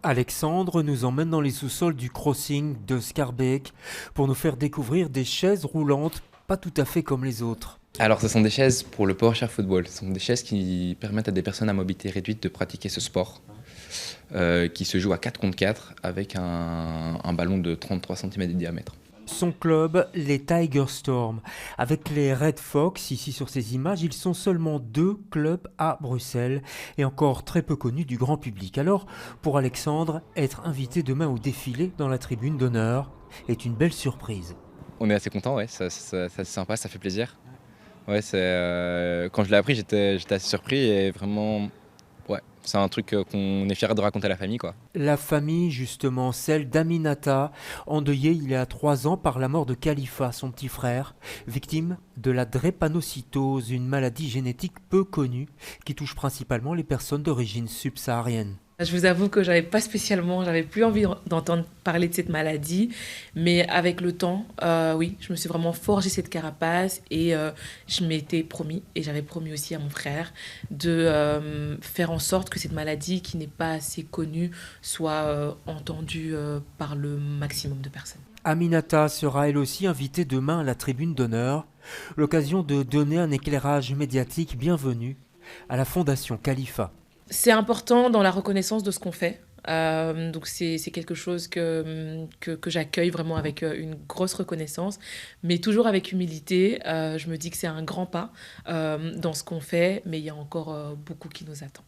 Alexandre nous emmène dans les sous-sols du crossing de Schaerbeek pour nous faire découvrir des chaises roulantes pas tout à fait comme les autres. Alors, ce sont des chaises pour le PowerChair Football. Ce sont des chaises qui permettent à des personnes à mobilité réduite de pratiquer ce sport, qui se joue à 4 contre 4 avec un ballon de 33 cm de diamètre. Son club, les Tiger Storm. Avec les Red Fox, ici sur ces images, ils sont seulement 2 clubs à Bruxelles et encore très peu connus du grand public. Alors, pour Alexandre, être invité demain au défilé dans la tribune d'honneur est une belle surprise. On est assez content, ouais, c'est sympa, ça fait plaisir. Ouais, quand je l'ai appris, j'étais assez surpris et vraiment, ouais, c'est un truc qu'on est fier de raconter à la famille, quoi. La famille, justement, celle d'Aminata, endeuillée il y a 3 ans par la mort de Khalifa, son petit frère, victime de la drépanocytose, une maladie génétique peu connue qui touche principalement les personnes d'origine subsaharienne. Je vous avoue que j'avais plus envie d'entendre parler de cette maladie, mais avec le temps, oui, je me suis vraiment forgé cette carapace et je m'étais promis, et j'avais promis aussi à mon frère, de faire en sorte que cette maladie qui n'est pas assez connue soit entendue par le maximum de personnes. Aminata sera elle aussi invitée demain à la tribune d'honneur, l'occasion de donner un éclairage médiatique bienvenu à la Fondation Khalifa. C'est important dans la reconnaissance de ce qu'on fait. Donc c'est quelque chose que j'accueille vraiment avec une grosse reconnaissance, mais toujours avec humilité. Je me dis que c'est un grand pas dans ce qu'on fait, mais il y a encore beaucoup qui nous attend.